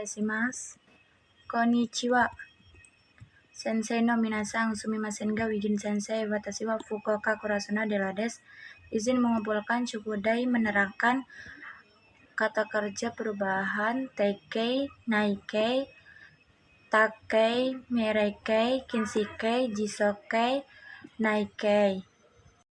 gozaimasu. Konnichiwa. Sensei no minasang, sumimasen ga Wigin Sensei, watashi wa Fukuoka Kurasuna Della desu. Izin mengumpulkan suku dai menerangkan kata kerja perubahan Teikei, Naikei, Takei, Merekei, Kinshikei, Jisokei, Naikei.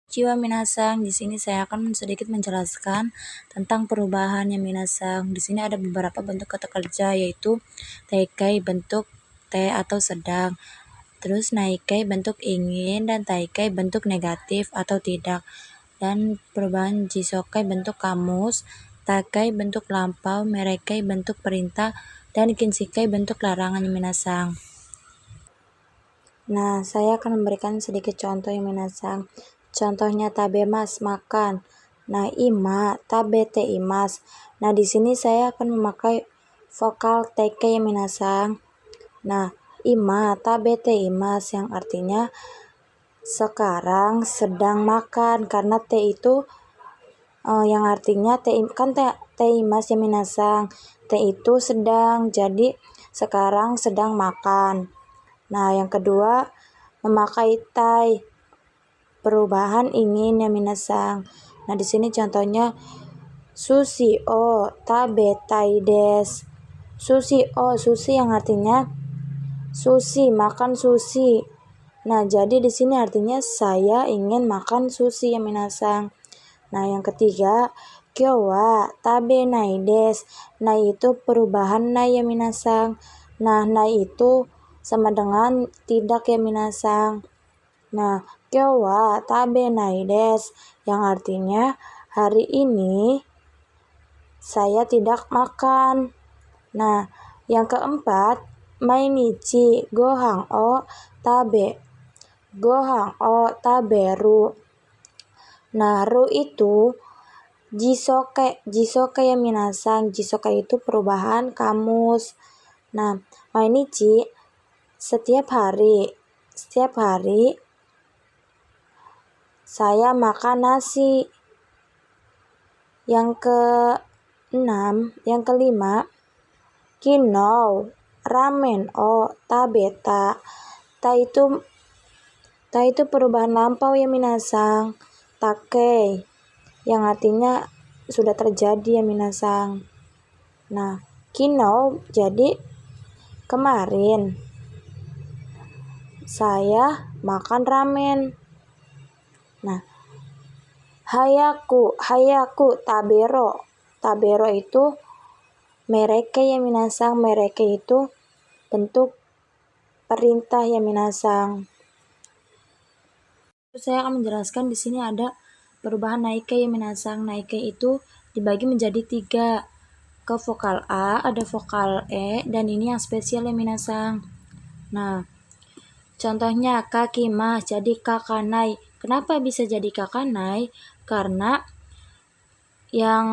Konnichiwa minasang, di sini saya akan sedikit menjelaskan tentang perubahan yang minasang. Di sini ada beberapa bentuk kata kerja, yaitu Teikei bentuk T atau sedang, terus Naikei bentuk ingin, dan Taikei bentuk negatif atau tidak. Dan perubahan Jisokei bentuk kamus, Takei bentuk lampau, Merekei bentuk perintah, dan Kinshikei bentuk larangan yang minasang. Nah, saya akan memberikan sedikit contoh yang minasang. Contohnya tabemas, makan. Nah, ima, tabete imas. Nah, di sini saya akan memakai vokal teke yang minasang. Nah, ima, tabete imas yang artinya sekarang sedang makan, karena te itu yang artinya kan te imas yang minasang. Te itu sedang, jadi sekarang sedang makan. Nah, yang kedua, memakai tai, perubahan ingin yang minasang. Nah, di sini contohnya sushi o tabetai desu. Sushi o, sushi yang artinya sushi, makan sushi. Nah, jadi di sini artinya saya ingin makan sushi yang minasang. Nah, yang ketiga, kyo wa tabenai desu. Nah, itu perubahan nai yang minasang. Nah, nai itu sama dengan tidak ya minasang. Nah, kyo wa tabenai desu yang artinya hari ini saya tidak makan. Nah, yang keempat, mainichi gohan o tabe. Gohan o taberu. Nah, ru itu jisoke yang minasang. Jisoke itu perubahan kamus. Nah, mainichi setiap hari saya makan nasi. Yang kelima, kino ramen o tabeta. Ta itu perubahan lampau ya minasang. Takei yang artinya sudah terjadi ya minasang. Nah, kino jadi kemarin saya makan ramen. Nah, hayaku tabero. Tabero itu mereke ya minasang. Mereke itu bentuk perintah ya minasang. Saya akan menjelaskan di sini ada perubahan naike ya minasang. Naike itu dibagi menjadi 3. Ke vokal A, ada vokal E, dan ini yang spesial ya minasang. Nah, contohnya kakimas jadi kakanai. Kenapa bisa jadi kakanai? Karena yang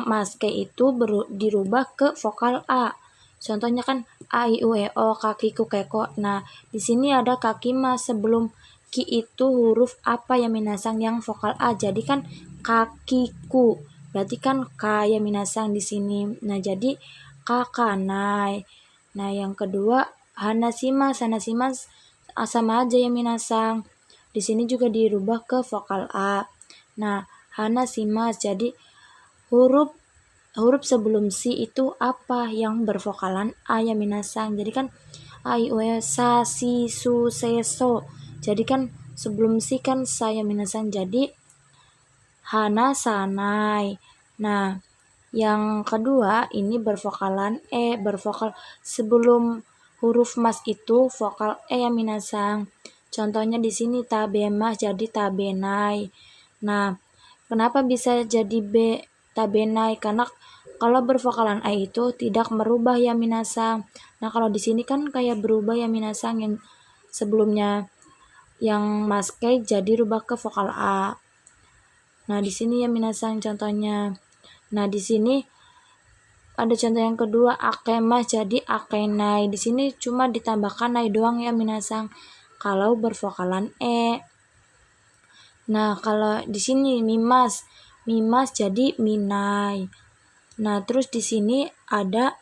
maske itu dirubah ke vokal A. Contohnya kan a i u e o, kakiku keko. Nah, di sini ada kakimas, sebelum ki itu huruf apa ya minasang yang vokal A. Jadi kan kakiku. Berarti kan ka ya minasang di sini. Nah, jadi kakanai. Nah, yang kedua hanashimas. Hanashimas sama aja ya minasang. Di sini juga dirubah ke vokal A. Nah, hanashimas jadi huruf sebelum si itu apa yang bervokalan a ya minasang. Jadi kan a i u e sa si su se so. Jadi kan sebelum si kan sa ya minasang, jadi hana sanai. Nah, yang kedua ini bervokalan e, bervokal sebelum huruf mas itu vokal e ya minasang. Contohnya di sini tabemas jadi tabenai. Nah, kenapa bisa jadi b tabenai? Karena kalau bervokalan a itu tidak merubah ya minasang. Nah, kalau di sini kan kayak berubah ya minasang, yang sebelumnya yang maske jadi rubah ke vokal a. Nah, di sini ya minasang contohnya. Nah, di sini ada contoh yang kedua, akemas jadi akenai. Di sini cuma ditambahkan nai doang ya minasang kalau bervokalan e. Nah, kalau di sini mimas jadi minai. Nah, terus di sini ada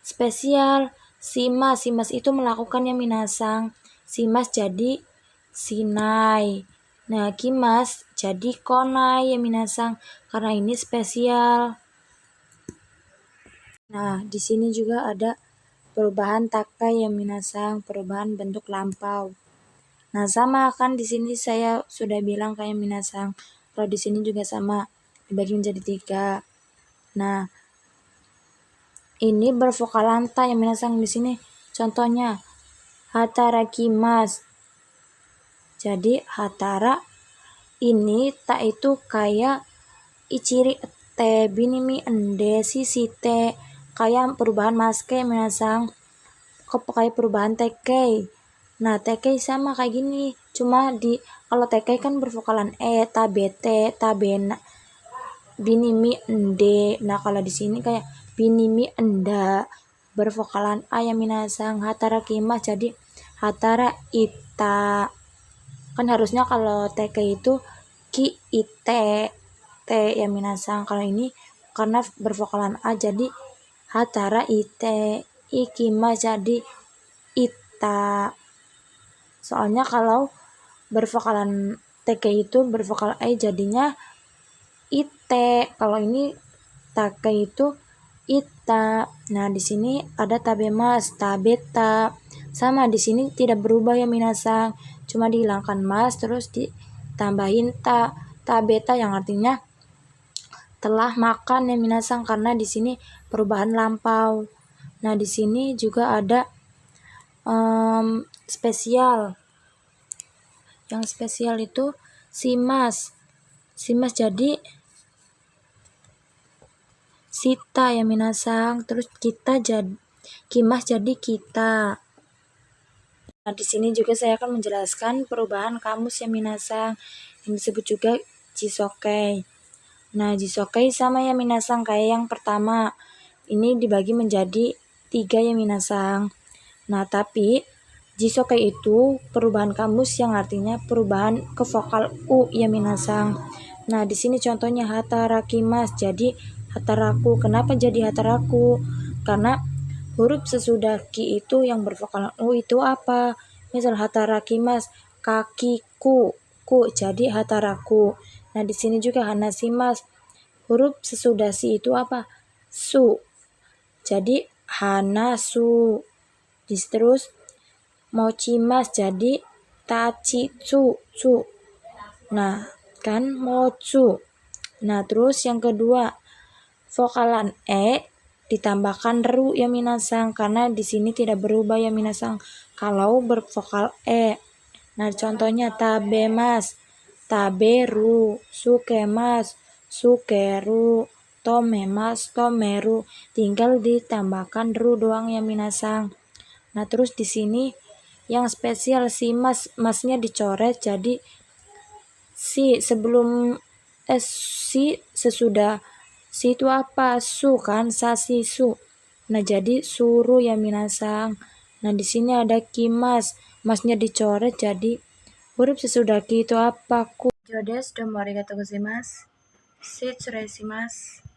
spesial. Shimas, shimas itu melakukan ya minasang. Shimas jadi shinai. Nah, kimas jadi konai ya minasang, karena ini spesial. Nah, di sini juga ada perubahan takai ya minasang, perubahan bentuk lampau. Nah, sama kan di sini saya sudah bilang kayak minasang. Kalau di sini juga sama, dibagi menjadi 3. Nah, ini bervokalanta yang minasang di sini. Contohnya hatarakimasu. Jadi hatara ini tak itu kayak ichiri te binimi ende si te, kayak perubahan maske minasang. Kayak perubahan tekei. Nah, tekei sama kayak gini. Cuma kalau tekei kan bervokalan tabete, tabena, binimi ende. Nah, kalau di sini kayak binimi enda, bervokalan a yang minasang. Hatara kimas jadi hatara ita. Kan harusnya kalau tekei itu ki ite, te yang minasang. Kalau ini karena bervokalan a jadi hatara ite, ikima jadi ita. Soalnya kalau bervokalan TK itu bervokal e jadinya ite. Kalau ini take itu ita. Nah, di sini ada tabemas, tabeta. Sama di sini tidak berubah ya minasang. Cuma dihilangkan mas terus ditambahin tabeta yang artinya telah makan ya minasang, karena di sini perubahan lampau. Nah, di sini juga ada spesial. Yang spesial itu simas. Simas jadi sita ya minasang. Terus kita jadi kimas jadi kita. Nah, di sini juga saya akan menjelaskan perubahan kamus ya minasang, yang disebut juga jisokei. Nah, jisokei sama ya minasang kayak yang pertama. Ini dibagi menjadi 3 ya minasang. Nah, tapi jisokei itu perubahan kamus yang artinya perubahan ke vokal u ya minasang. Nah, di sini contohnya hatarakimas jadi hataraku. Kenapa jadi hataraku? Karena huruf sesudah ki itu yang bervokal u itu apa? Misal hatarakimas, kakiku, ku jadi hataraku. Nah, di sini juga hanasimas, huruf sesudah si itu apa? Su. Jadi hanasu. Terus mochimas jadi tachitsu, su. Nah, kan mochu. Nah, terus yang kedua, vokalan e ditambahkan ru ya minasang, karena di sini tidak berubah ya minasang kalau bervokal e. Nah, contohnya tabemas, taberu, sukemas, sukeru, tomemas, tomeru, tinggal ditambahkan ru doang ya minasang. Nah, terus di sini yang spesial si masnya dicoret jadi si sebelum si sesudah si itu apa? Su kan, sasi su. Nah, jadi suruh ya minasang. Nah, di sini ada kimas, masnya dicoret jadi huruf sesudah ki itu apa? Ku. Jodes, domo arigatou gozaimasu. Shitsuresimasu.